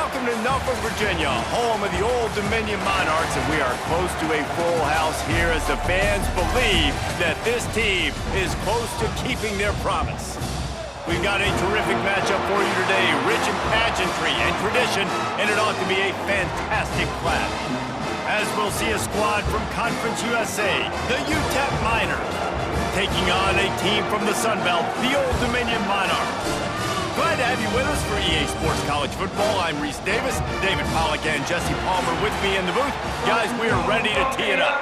welcome to Norfolk, Virginia, home of the Old Dominion Monarchs, and we are close to a full house here as the fans believe that this team is close to keeping their promise. We've got a terrific matchup for you today, rich in pageantry and tradition, and it ought to be a fantastic clash. As we'll see a squad from Conference USA, the UTEP Miners, taking on a team from the Sun Belt, the Old Dominion Monarchs. Glad to have you with us for EA Sports College Football. I'm Reese Davis, David Pollack and Jesse Palmer with me in the booth. Guys, we are ready to tee it up.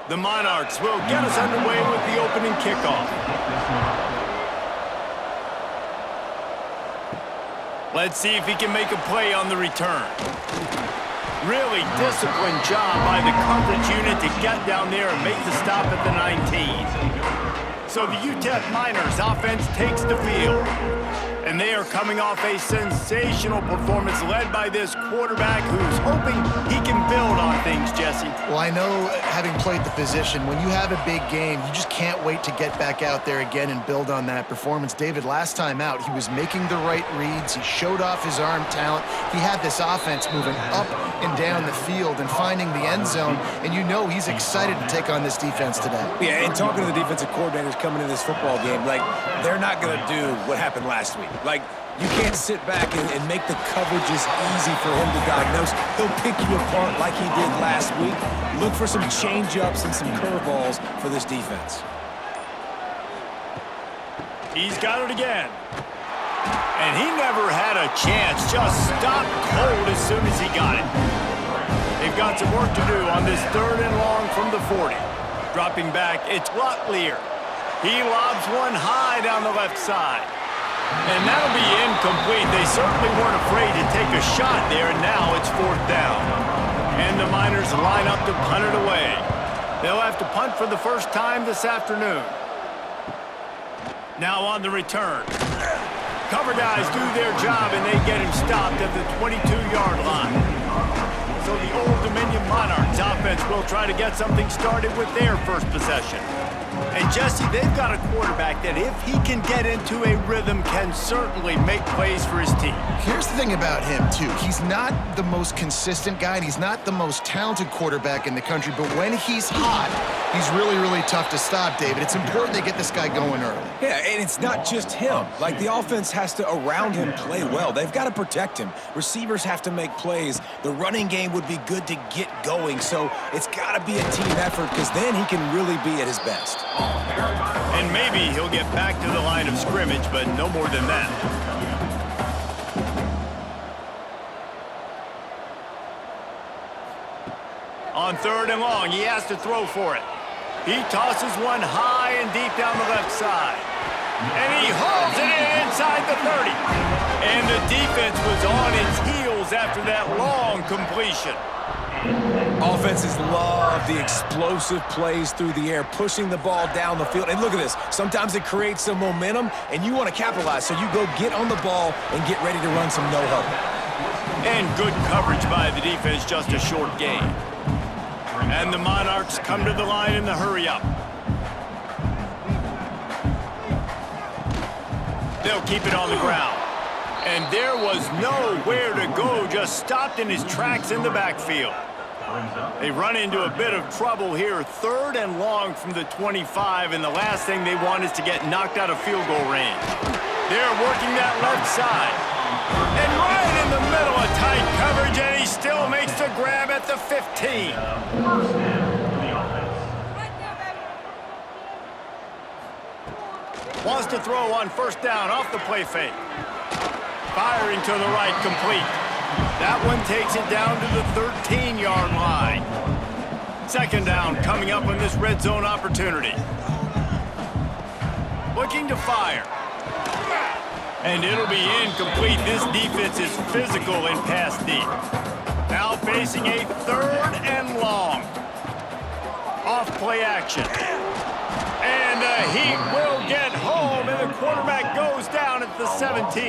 The Monarchs will get us underway with the opening kickoff. Let's see if he can make a play on the return. Really disciplined job by the coverage unit to get down there and make the stop at the 19. So the UTEP Miners offense takes the field. And they are coming off a sensational performance led by this quarterback who's hoping he can build on things, Jesse. Well, I know, having played the position, when you have a big game, you just can't wait to get back out there again and build on that performance. David, last time out, he was making the right reads. He showed off his arm talent. He had this offense moving up and down the field and finding the end zone, and you know he's excited to take on this defense today. Yeah, and talking to the defensive coordinators coming into this football game, like, they're not going to do what happened last week. Like, you can't sit back and make the coverages easy for him to diagnose. He'll pick you apart like he did last week. Look for some change-ups and some curveballs for this defense. He's got it again. And he never had a chance. Just stopped cold as soon as he got it. They've got some work to do on this 3rd and long from the 40. Dropping back, it's Lear. He lobs one high down the left side. And that'll be incomplete. They certainly weren't afraid to take a shot there, and now it's 4th down. And the Miners line up to punt it away. They'll have to punt for the first time this afternoon. Now on the return. Cover guys do their job, and they get him stopped at the 22-yard line. So the Old Dominion Monarchs offense will try to get something started with their first possession. And Jesse, they've got a quarterback that if he can get into a rhythm can certainly make plays for his team. Here's the thing about him, too. He's not the most consistent guy, and he's not the most talented quarterback in the country, but when he's hot, he's really, really tough to stop, David. It's important they get this guy going early. Yeah, and it's not just him. Like, the offense has to, around him, play well. They've got to protect him. Receivers have to make plays. The running game would be good to get going, so it's got to be a team effort because then he can really be at his best. And maybe he'll get back to the line of scrimmage, but no more than that. On 3rd and long, he has to throw for it. He tosses one high and deep down the left side. And he hauls it in inside the 30. And the defense was on its heels after that long completion. Offenses love the explosive plays through the air, pushing the ball down the field. And look at this. Sometimes it creates some momentum, and you want to capitalize. So you go get on the ball and get ready to run some no-huddle. And good coverage by the defense, just a short gain. And the Monarchs come to the line in the hurry-up. They'll keep it on the ground. And there was nowhere to go, just stopped in his tracks in the backfield. They run into a bit of trouble here, 3rd and long from the 25, and the last thing they want is to get knocked out of field goal range. They're working that left side. And right in the middle of tight coverage, and he still makes the grab at the 15. Wants to throw on 1st down off the play fake. Firing to the right, complete. That one takes it down to the 13-yard line. 2nd down coming up on this red zone opportunity. Looking to fire. And it'll be incomplete. This defense is physical and pass deep. Now facing a 3rd and long. Off play action. And the Heat will get home, and the quarterback goes down at the the 17.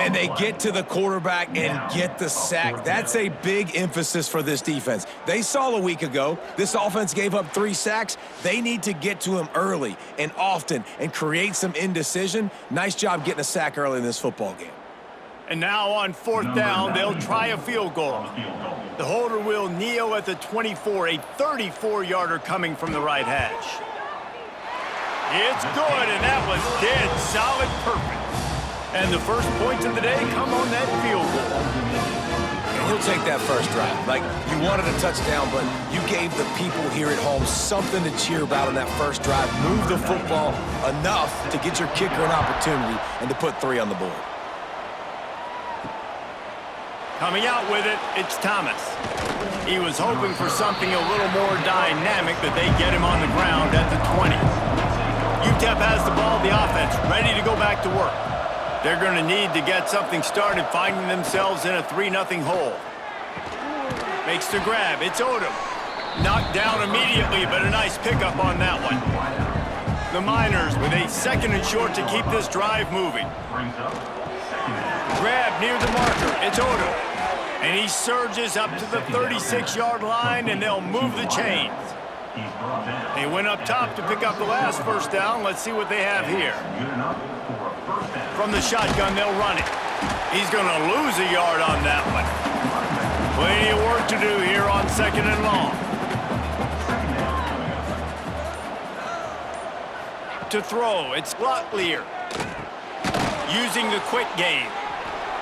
And they get to the quarterback and get the sack. That's a big emphasis for this defense. They saw a week ago, this offense gave up 3 sacks. They need to get to him early and often and create some indecision. Nice job getting a sack early in this football game. And now on 4th down, they'll try a field goal. The holder will kneel at the 24, a 34-yarder coming from the right hash. It's good, and that was dead solid perfect. And the first points of the day come on that field goal. And he'll take that first drive. Like, you wanted a touchdown, but you gave the people here at home something to cheer about on that first drive. Move the football enough to get your kicker an opportunity and to put 3 on the board. Coming out with it, it's Thomas. He was hoping for something a little more dynamic, but they get him on the ground at the 20. UTEP has the ball, the offense, ready to go back to work. They're going to need to get something started, finding themselves in a 3-0 hole. Makes the grab, it's Odom. Knocked down immediately, but a nice pickup on that one. The Miners with a 2nd and short to keep this drive moving. Grab near the marker, it's Odom. And he surges up to the 36-yard line, and they'll move the chains. They went up top to pick up the last first down. Let's see what they have here. From the shotgun, they'll run it. He's going to lose a yard on that one. Plenty of work to do here on 2nd and long. To throw, it's Locklear. Using the quick game.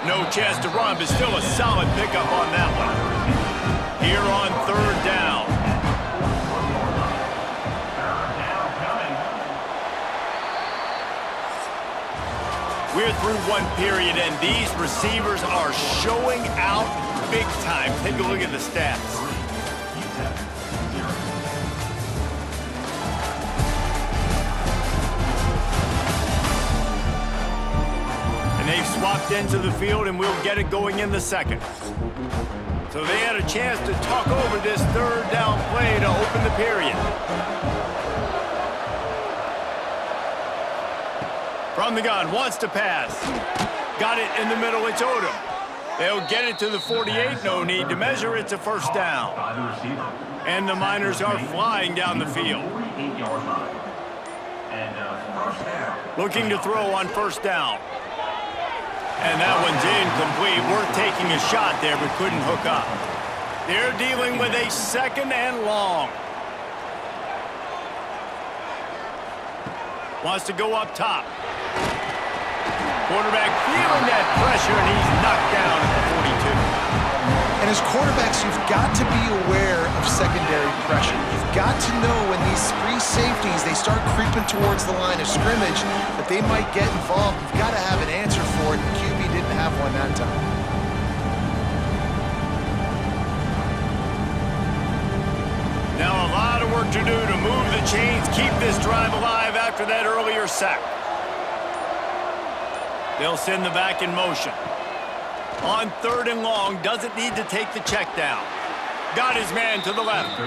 No chance to run, but still a solid pickup on that one. Here on 3rd down. We're through one period, and these receivers are showing out big time. Take a look at the stats. And they've swapped into the field, and we'll get it going in the 2nd. So they had a chance to talk over this 3rd down play to open the period. From the gun, wants to pass. Got it in the middle, it's Odom. They'll get it to the 48, no need to measure, it's a 1st down. And the Miners are flying down the field. Looking to throw on 1st down. And that one's incomplete. Worth taking a shot there, but couldn't hook up. They're dealing with a 2nd and long. Wants to go up top. Quarterback feeling that pressure, and he's knocked down at the 42. And as quarterbacks, you've got to be aware of secondary pressure. You've got to know when these free safeties, they start creeping towards the line of scrimmage, that they might get involved. You've got to have an answer for it. The QB didn't have one that time. Now a lot of work to do to move the chains, keep this drive alive after that earlier sack. They'll send the back in motion. On 3rd and long, doesn't need to take the check down. Got his man to the left.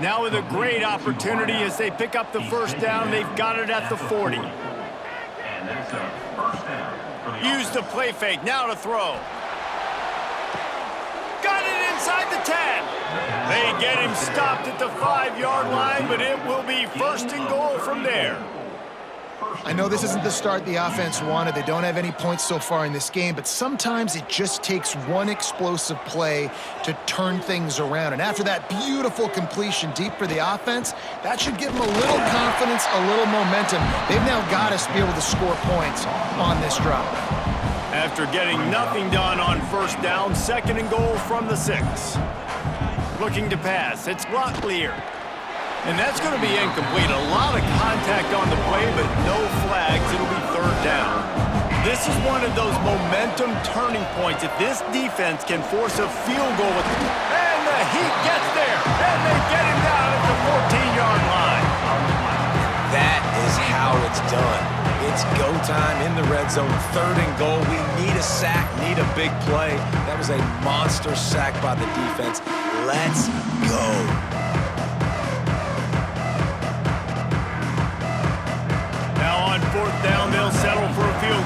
Now with a great opportunity as they pick up the 1st down, they've got it at the 40. Use the play fake, now to throw. Got it inside the 10. They get him stopped at the 5-yard line, but it will be 1st and goal from there. I know this isn't the start the offense wanted. They don't have any points so far in this game, but sometimes it just takes one explosive play to turn things around. And after that beautiful completion deep for the offense, that should give them a little confidence, a little momentum. They've now got us to be able to score points on this drive. After getting nothing done on 1st down, 2nd and goal from the 6. Looking to pass, it's Locklear. And that's going to be incomplete. A lot of contact on the play, but no flags. It'll be 3rd down. This is one of those momentum turning points. If this defense can force a field goal, and the Heat gets there, and they get him down at the 14-yard line. That is how it's done. It's go time in the red zone, 3rd and goal. We need a sack, need a big play. That was a monster sack by the defense. Let's go. Now on 4th down, they'll settle for a field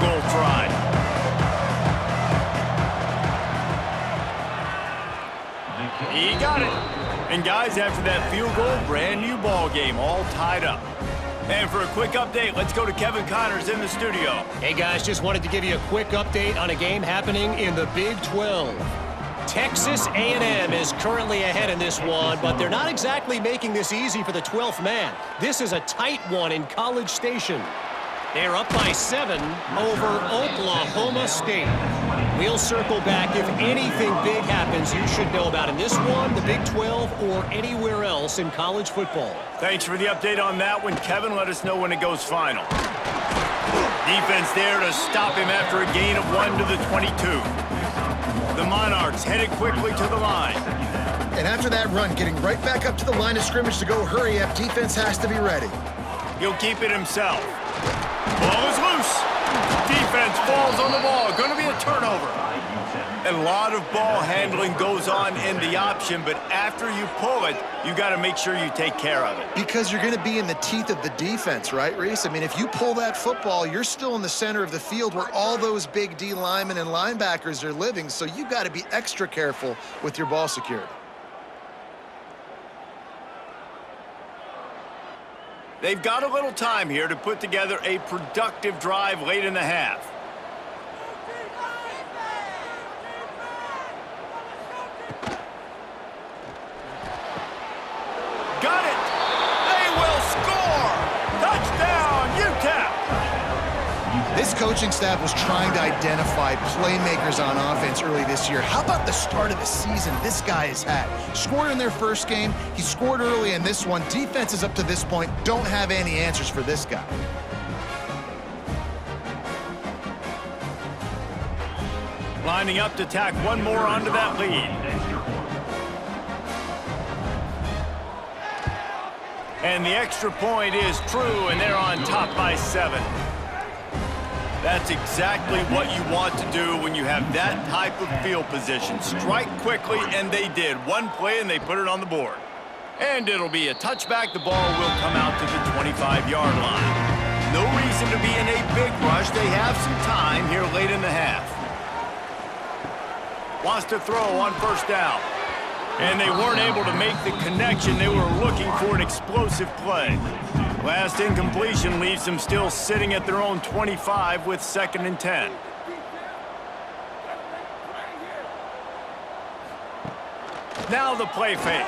And guys, after that field goal, brand new ball game, all tied up. And for a quick update, let's go to Kevin Connors in the studio. Hey guys, just wanted to give you a quick update on a game happening in the Big 12. Texas A&M is currently ahead in this one, but they're not exactly making this easy for the 12th man. This is a tight one in College Station. They're up by 7 over Oklahoma State. We'll circle back. If anything big happens you should know about in this one, the Big 12, or anywhere else in college football. Thanks for the update on that one, Kevin. Let us know when it goes final. Defense there to stop him after a gain of 1 to the 22. The Monarchs headed quickly to the line. And after that run, getting right back up to the line of scrimmage to go hurry up, defense has to be ready. He'll keep it himself. Ball is loose. Defense falls on the ball. Going to be a turnover. A lot of ball handling goes on in the option, but after you pull it, you got to make sure you take care of it. Because you're going to be in the teeth of the defense, right, Reese? I mean, if you pull that football, you're still in the center of the field where all those big D linemen and linebackers are living, so you got to be extra careful with your ball security. They've got a little time here to put together a productive drive late in the half. Got it! They will score! Touchdown, UTEP! This coaching staff was trying to identify playmakers on offense early this year. How about the start of the season this guy has had? Scored in their first game. He scored early in this one. Defenses up to this point don't have any answers for this guy. Lining up to tack one more onto that lead. And the extra point is true, and they're on top by 7. That's exactly what you want to do when you have that type of field position. Strike quickly, and they did. One play, and they put it on the board. And it'll be a touchback. The ball will come out to the 25-yard line. No reason to be in a big rush. They have some time here late in the half. Wants to throw on first down. And they weren't able to make the connection. They were looking for an explosive play. Last incompletion leaves them still sitting at their own 25 with 2nd and 10. Now the play fake.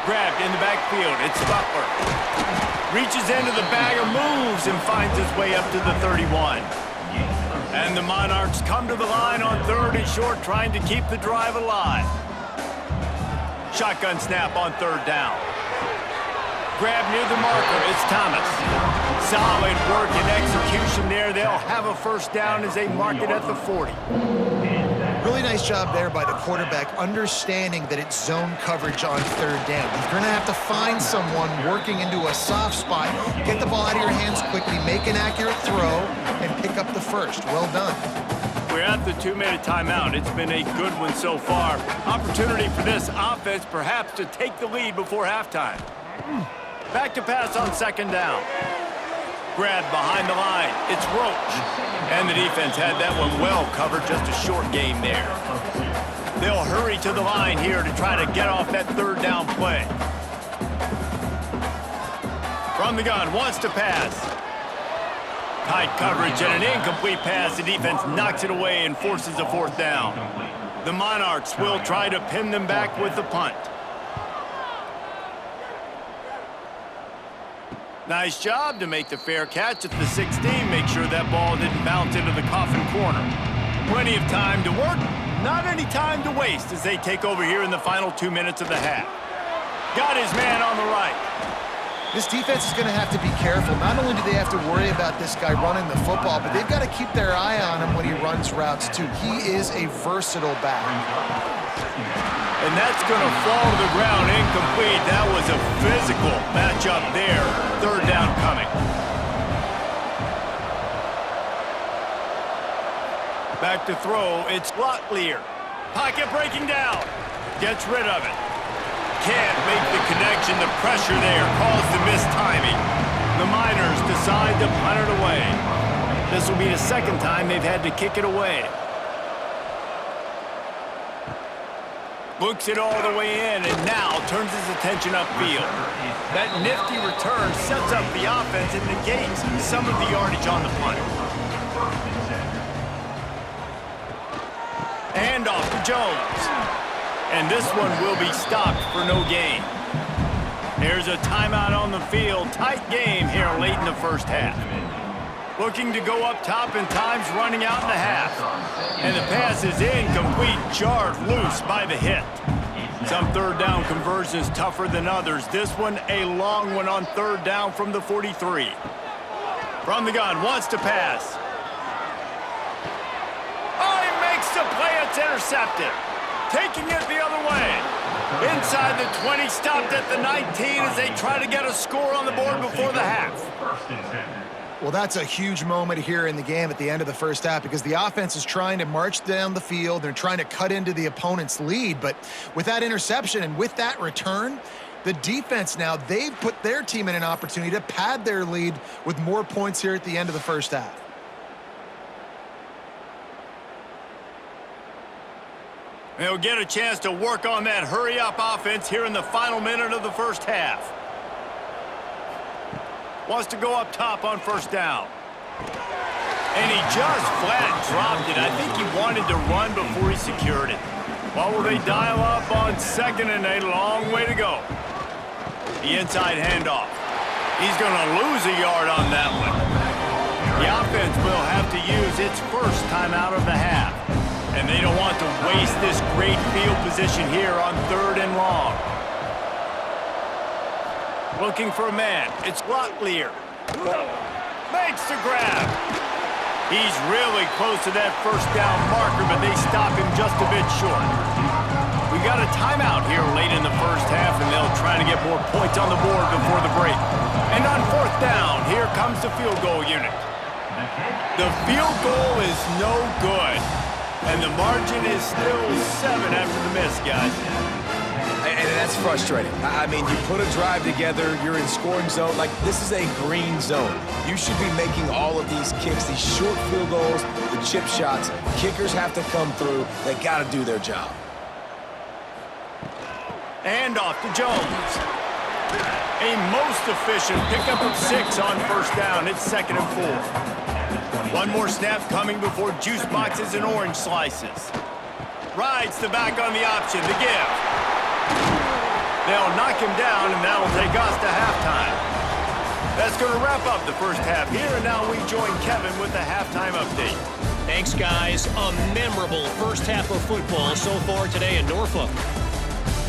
Grabbed in the backfield. It's Butler. Reaches into the bag of moves and finds his way up to the 31. And the Monarchs come to the line on 3rd and short, trying to keep the drive alive. Shotgun snap on 3rd down. Grab near the marker. It's Thomas. Solid work and execution there. They'll have a first down as they mark it at the 40. Really nice job there by the quarterback, understanding that it's zone coverage on 3rd down. You're going to have to find someone working into a soft spot, get the ball out of your hands quickly, make an accurate throw, and pick up the first. Well done. We're at the 2-minute timeout. It's been a good one so far. Opportunity for this offense perhaps to take the lead before halftime. Back to pass on 2nd down. Grabbed behind the line. It's Roach. And the defense had that one well covered. Just a short game there. They'll hurry to the line here to try to get off that 3rd down play. From the gun, wants to pass. Tight coverage and an incomplete pass. The defense knocks it away and forces a 4th down. The Monarchs will try to pin them back with the punt. Nice job to make the fair catch at the 16. Make sure that ball didn't bounce into the coffin corner. Plenty of time to work. Not any time to waste as they take over here in the final 2 minutes of the half. Got his man on the right. This defense is going to have to be careful. Not only do they have to worry about this guy running the football, but they've got to keep their eye on him when he runs routes too. He is a versatile back. And that's going to fall to the ground incomplete. That was a physical matchup there. 3rd down coming. Back to throw. It's Locklear. Pocket breaking down. Gets rid of it. Can't make the connection. The pressure there caused the missed timing. The Miners decide to punt it away. This will be the 2nd time they've had to kick it away. Books it all the way in and now turns his attention upfield. That nifty return sets up the offense and negates some of the yardage on the punt. And off to Jones. And this one will be stopped for no gain. There's a timeout on the field. Tight game here late in the first half. Looking to go up top and time's running out in the half. And the pass is incomplete, jarred loose by the hit. Some third down conversions tougher than others. This one a long one on third down from the 43. From the gun, wants to pass. Oh, he makes the play. It's intercepted. Taking it the other way. Inside the 20, stopped at the 19 as they try to get a score on the board before the half. Well, that's a huge moment here in the game at the end of the first half because the offense is trying to march down the field. They're trying to cut into the opponent's lead. But with that interception and with that return, the defense now, they've put their team in an opportunity to pad their lead with more points here at the end of the first half. They'll get a chance to work on that hurry-up offense here in the final minute of the first half. Wants to go up top on first down. And he just flat dropped it. I think he wanted to run before he secured it. What will they dial up on second and a long way to go? The inside handoff. He's going to lose a yard on that one. The offense will have to use its first timeout of the half. And they don't want to waste this great field position here on third and long. Looking for a man. It's Locklear. Makes the grab. He's really close to that first down marker, but they stop him just a bit short. We got a timeout here late in the first half, and they'll try to get more points on the board before the break. And on fourth down, here comes the field goal unit. The field goal is no good. And the margin is still 7 after the miss, guys. And that's frustrating. I mean, you put a drive together, you're in scoring zone. Like, this is a green zone. You should be making all of these kicks, these short field goals, the chip shots. Kickers have to come through. They got to do their job. And off to Jones. A most efficient pickup of 6 on first down. It's 2nd and 4. One more snap coming before juice boxes and orange slices. Rides the back on the option, the give. They'll knock him down, and that'll take us to halftime. That's going to wrap up the first half here, and now we join Kevin with the halftime update. Thanks, guys. A memorable first half of football so far today in Norfolk.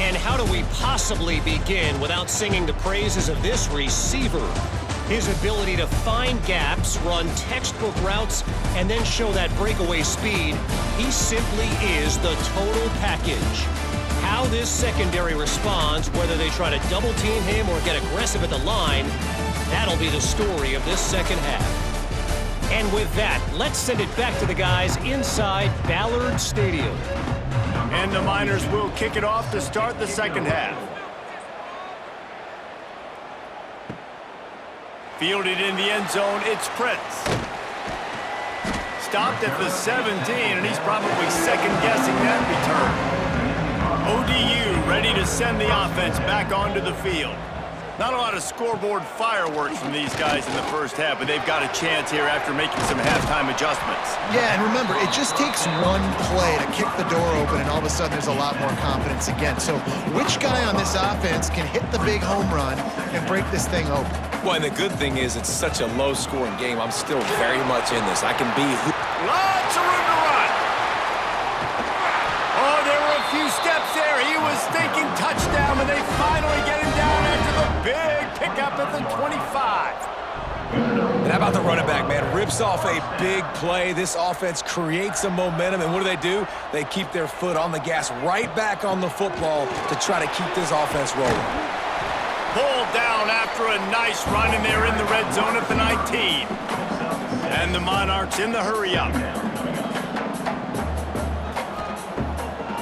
And how do we possibly begin without singing the praises of this receiver? His ability to find gaps, run textbook routes, and then show that breakaway speed. He simply is the total package. How this secondary responds, whether they try to double team him or get aggressive at the line, that'll be the story of this second half. And with that, let's send it back to the guys inside Ballard Stadium. And the Miners will kick it off to start the second half. Fielded in the end zone, it's Prince. Stopped at the 17, and he's probably second-guessing that return. ODU ready to send the offense back onto the field. Not a lot of scoreboard fireworks from these guys in the first half, but they've got a chance here after making some halftime adjustments. Yeah, and remember, it just takes one play to kick the door open, and all of a sudden there's a lot more confidence again. So which guy on this offense can hit the big home run and break this thing open? Well, and the good thing is it's such a low-scoring game. I'm still very much in this. I can be who... Lots of room to run. Oh, there were a few steps there. He was thinking touchdown, and they finally get him down after the big pickup at the 25. And how about the running back, man? Rips off a big play. This offense creates some momentum, and what do? They keep their foot on the gas right back on the football to try to keep this offense rolling. Pulled down after a nice run, and they're in the red zone at the 19. And the Monarchs in the hurry-up.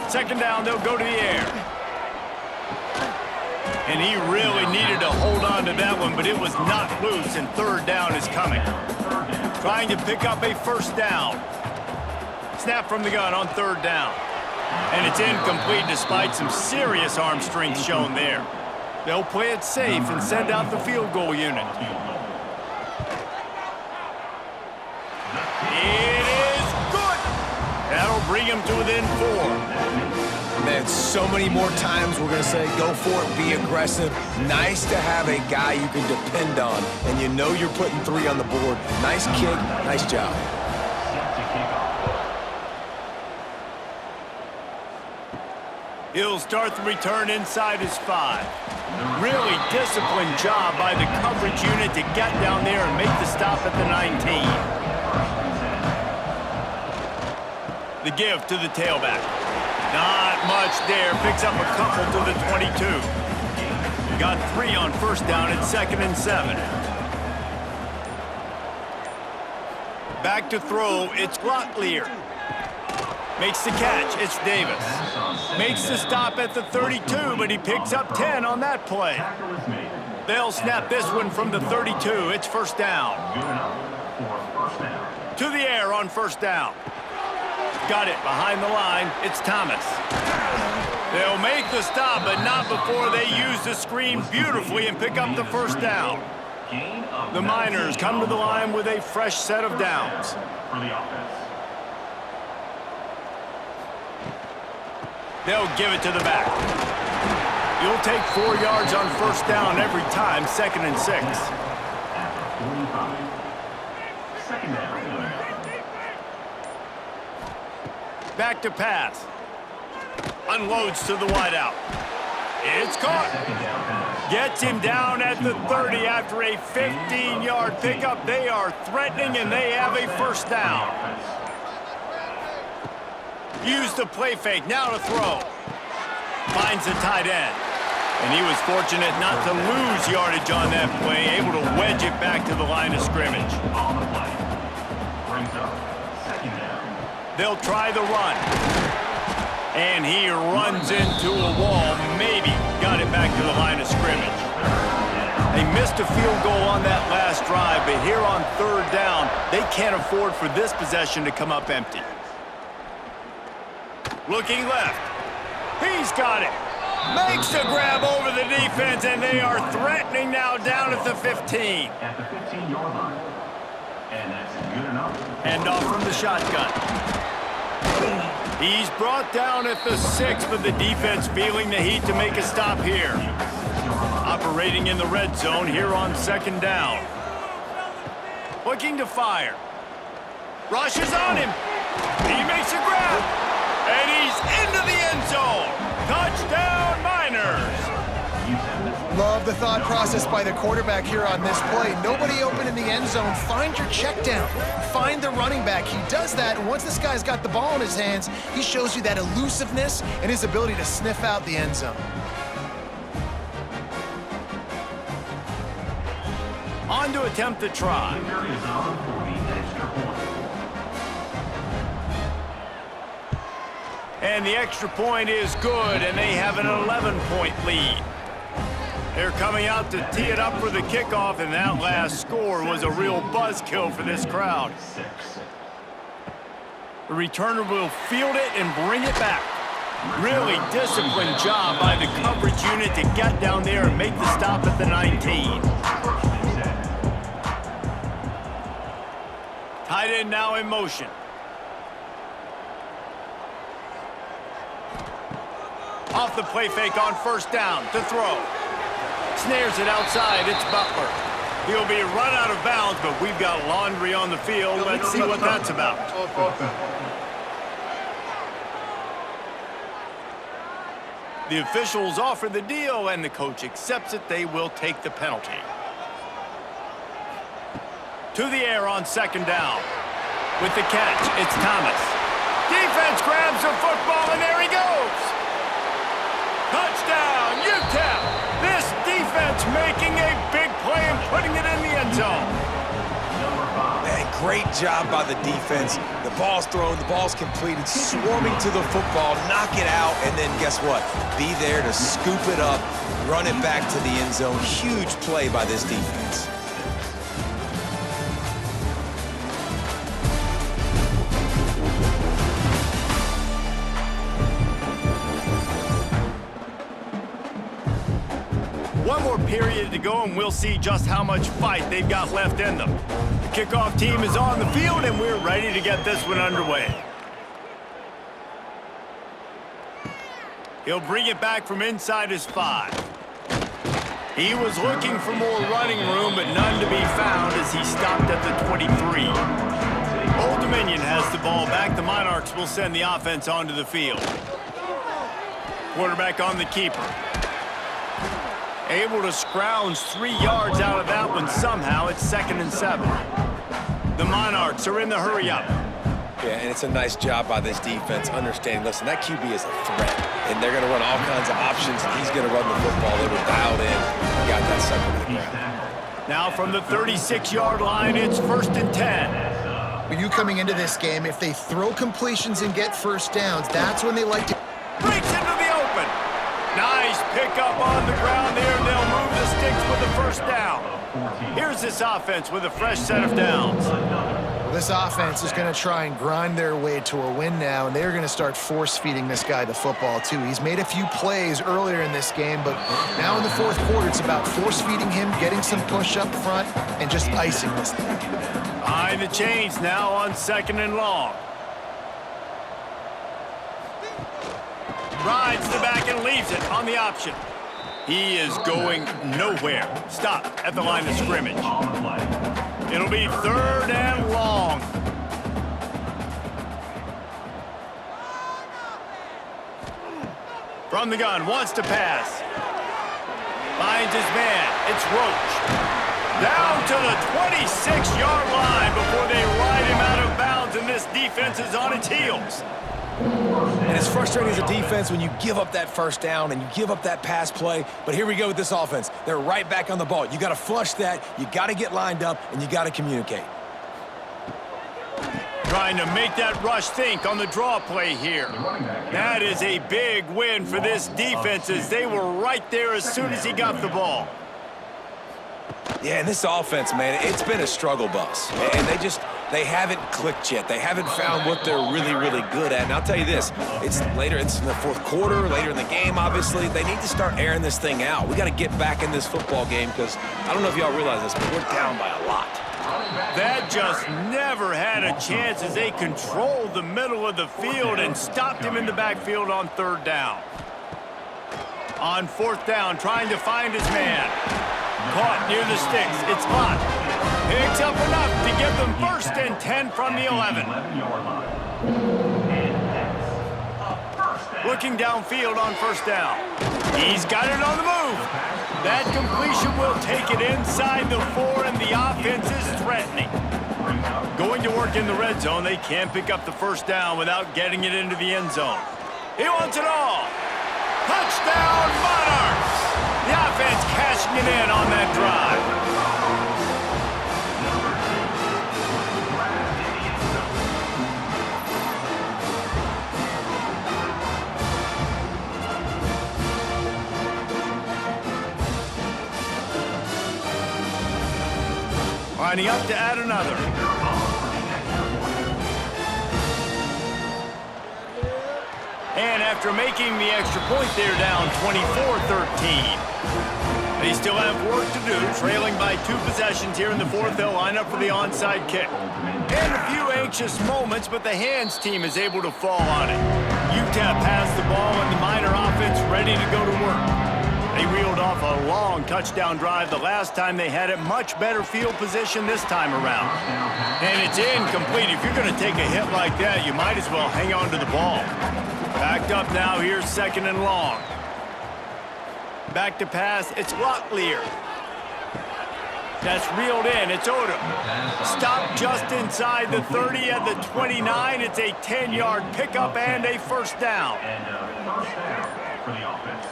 Second down, they'll go to the air. And he really needed to hold on to that one, but it was not loose, and third down is coming. Trying to pick up a first down. Snap from the gun on third down. And it's incomplete despite some serious arm strength shown there. They'll play it safe and send out the field goal unit. It is good! That'll bring him to within 4. Man, so many more times we're going to say, go for it, be aggressive. Nice to have a guy you can depend on, and you know you're putting 3 on the board. Nice kick, nice job. He'll start the return inside his 5. Really disciplined job by the coverage unit to get down there and make the stop at the 19. The give to the tailback. Not much there. Picks up a couple to the 22. Got 3 on first down at 2nd and 7. Back to throw. It's Locklear. Makes the catch. It's Davis. Makes the stop at the 32, but he picks up 10 on that play. They'll snap this one from the 32. It's first down. To the air on first down. Got it behind the line. It's Thomas. They'll make the stop, but not before they use the screen beautifully and pick up the first down. The Miners come to the line with a fresh set of downs. They'll give it to the back. You'll take 4 yards on first down every time, 2nd and 6. Back to pass. Unloads to the wideout. It's caught. Gets him down at the 30 after a 15-yard pickup. They are threatening, and they have a first down. Use the play fake, now to throw. Finds the tight end. And he was fortunate not to lose yardage on that play, able to wedge it back to the line of scrimmage. They'll try the run. And he runs into a wall, maybe got it back to the line of scrimmage. They missed a field goal on that last drive, but here on 3rd down, they can't afford for this possession to come up empty. Looking left. He's got it. Makes the grab over the defense, and they are threatening now down at the 15. At the 15-yard line. And that's good enough. Hand off from the shotgun. He's brought down at the 6, but the defense feeling the heat to make a stop here. Operating in the red zone here on 2nd down. Looking to fire. Rushes on him. He makes a grab. And he's into the end zone. Touchdown, Miners. Love the thought process by the quarterback here on this play. Nobody open in the end zone. Find your check down. Find the running back. He does that, and once this guy's got the ball in his hands, he shows you that elusiveness and his ability to sniff out the end zone. On to attempt the try. And the extra point is good, and they have an 11-point lead. They're coming out to tee it up for the kickoff, and that last score was a real buzzkill for this crowd. The returner will field it and bring it back. Really disciplined job by the coverage unit to get down there and make the stop at the 19. Tight end now in motion. Off the play fake on first down to throw. Snares it outside. It's Butler. He'll be run out of bounds, but we've got laundry on the field. Let's see what that's about. The officials offer the deal, and the coach accepts it. They will take the penalty. To the air on 2nd down. With the catch, it's Thomas. Defense grabs the football, and there he goes. Touchdown, UTEP! This defense making a big play and putting it in the end zone. Man, great job by the defense. The ball's thrown, the ball's completed, swarming to the football, knock it out, and then guess what? Be there to scoop it up, run it back to the end zone. Huge play by this defense. period to go, and we'll see just how much fight they've got left in them. The kickoff team is on the field, and we're ready to get this one underway. He'll bring it back from inside his 5. He was looking for more running room, but none to be found as he stopped at the 23. Old Dominion has the ball back. The Monarchs will send the offense onto the field. Quarterback on the keeper. Able to scrounge 3 yards out of that one somehow. It's 2nd and 7. The Monarchs are in the hurry-up. Yeah, and it's a nice job by this defense understanding, listen, that QB is a threat, and they're going to run all kinds of options, and he's going to run the football. They were dialed in and got that sucker to the ground. Now from the 36-yard line, it's 1st and 10. But you coming into this game, if they throw completions and get first downs, that's when they like to... Breaks into the open. Nice pickup on the ground there, and they'll move the sticks with the first down. Here's this offense with a fresh set of downs. Well, this offense is going to try and grind their way to a win now, and they're going to start force-feeding this guy the football, too. He's made a few plays earlier in this game, but now in the 4th quarter, it's about force-feeding him, getting some push up front, and just icing this thing. Behind the chains now on 2nd and long. Rides the back and leaves it on the option. He is going nowhere. Stopped at the line of scrimmage. It'll be 3rd and long. From the gun, wants to pass. Finds his man. It's Roach. Down to the 26-yard line before they ride him out of bounds, and this defense is on its heels. And it's frustrating as a defense when you give up that first down and you give up that pass play. But here we go with this offense. They're right back on the ball. You got to flush that. You got to get lined up, and you got to communicate. Trying to make that rush think on the draw play here. That is a big win for this defense as they were right there as soon as he got the ball. Yeah, and this offense, man, it's been a struggle bus. And they haven't clicked yet. They haven't found what they're really, really good at. And I'll tell you this, it's in the 4th quarter, later in the game, obviously. They need to start airing this thing out. We got to get back in this football game because I don't know if y'all realize this, but we're down by a lot. That just never had a chance as they controlled the middle of the field and stopped him in the backfield on 3rd down. On 4th down, trying to find his man. Caught near the sticks. It's hot. Picks up enough to give them 1st and 10 from the 11. Looking downfield on 1st down. He's got it on the move. That completion will take it inside the 4, and the offense is threatening. Going to work in the red zone, they can't pick up the 1st down without getting it into the end zone. He wants it all. Touchdown, Monarchs! The offense cashing it in on that drive. Lining up to add another. And after making the extra point, they're down 24-13. They still have work to do, trailing by 2 possessions here in the 4th. They'll line up for the onside kick. And a few anxious moments, but the hands team is able to fall on it. UTEP has the ball and the Miner offense ready to go to work. They reeled off a long touchdown drive the last time they had it. Much better field position this time around. And it's incomplete. If you're going to take a hit like that, you might as well hang on to the ball. Backed up now, here's 2nd and long. Back to pass, it's Locklear. That's reeled in, it's Odom. Stopped just inside the 30 at the 29. It's a 10-yard pickup and a 1st down. For the offense.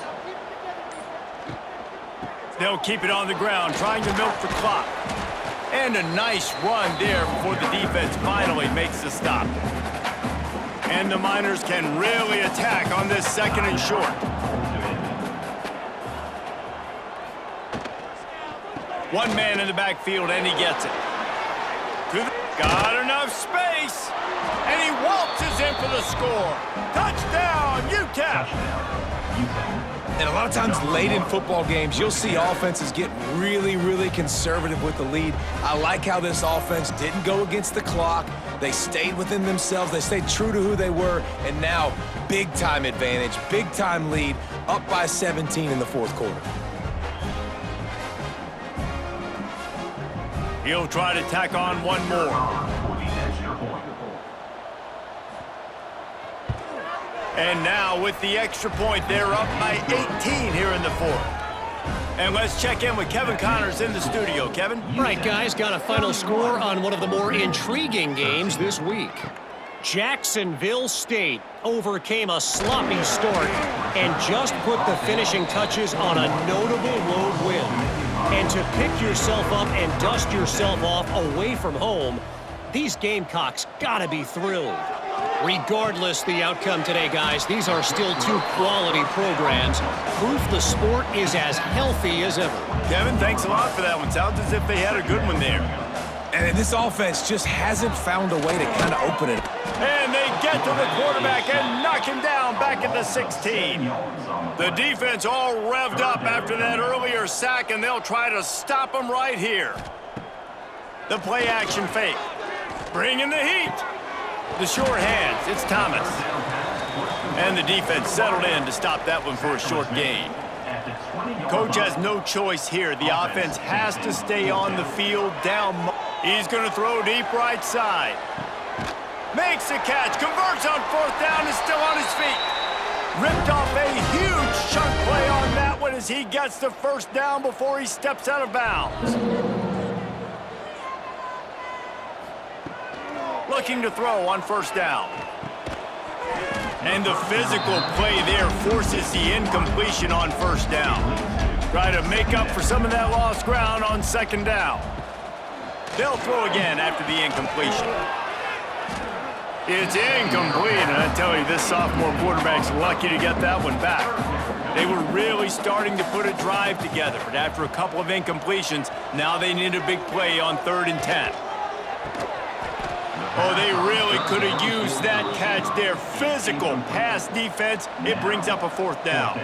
They'll keep it on the ground, trying to milk the clock. And a nice run there before the defense finally makes the stop. And the Miners can really attack on this 2nd and short. One man in the backfield, and he gets it. Got enough space, and he waltzes in for the score. Touchdown, UTEP! And a lot of times late in football games, you'll see offenses get really, really conservative with the lead. I like how this offense didn't go against the clock. They stayed within themselves. They stayed true to who they were. And now, big-time advantage, big-time lead, up by 17 in the fourth quarter. He'll try to tack on one more. And now with the extra point, they're up by 18 here in the fourth. And let's check in with Kevin Connors in the studio. Kevin? All right, guys, got a final score on one of the more intriguing games this week. Jacksonville State overcame a sloppy start and just put the finishing touches on a notable road win. And to pick yourself up and dust yourself off away from home, these Gamecocks gotta be thrilled. Regardless the outcome today, guys, these are still two quality programs. Proof the sport is as healthy as ever. Kevin, thanks a lot for that one. Sounds as if they had a good one there. And this offense just hasn't found a way to kind of open it. And they get to the quarterback and knock him down back at the 16. The defense all revved up after that earlier sack, and they'll try to stop him right here. The play action fake. Bringing the heat. The short hands, it's Thomas. And the defense settled in to stop that one for a short gain. Coach has no choice here. The offense has to stay on the field down. He's going to throw deep right side. Makes the catch, converts on fourth down, is still on his feet. Ripped off a huge chunk play on that one as he gets the first down before he steps out of bounds. Looking to throw on first down. And the physical play there forces the incompletion on first down. Try to make up for some of that lost ground on second down. They'll throw again after the incompletion. It's incomplete, and I tell you, this sophomore quarterback's lucky to get that one back. They were really starting to put a drive together, but after a couple of incompletions, now they need a big play on 3rd and 10. Oh, they really could have used that catch there. Physical pass defense. It brings up a fourth down.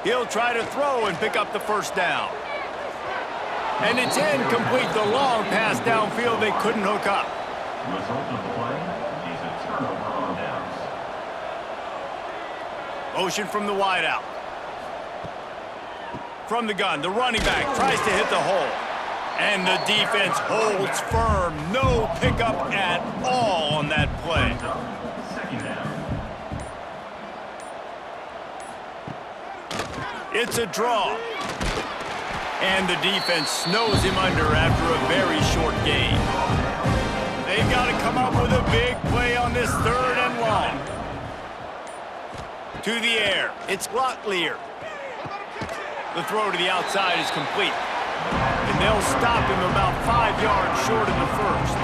He'll try to throw and pick up the first down. And it's incomplete. The long pass downfield they couldn't hook up. Result of the play is a turnover on downs. Motion from the wideout. From the gun, the running back tries to hit the hole. And the defense holds firm. No pickup at all on that play. Second down. It's a draw. And the defense snows him under after a very short gain. They've got to come up with a big play on this 3rd and long. To the air. It's Locklear. The throw to the outside is complete. And they'll stop him about 5 yards short of the first.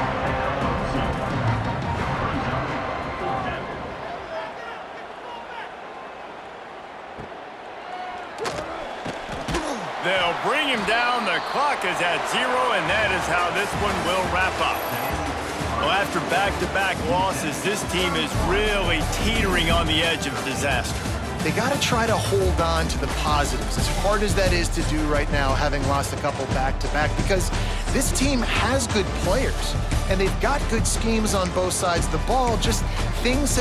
They'll bring him down. The clock is at 0, and that is how this one will wrap up. Well, after back-to-back losses, this team is really teetering on the edge of disaster. They got to try to hold on to the positives, as hard as that is to do right now, having lost a couple back-to-back, because this team has good players, and they've got good schemes on both sides of the ball. Just things have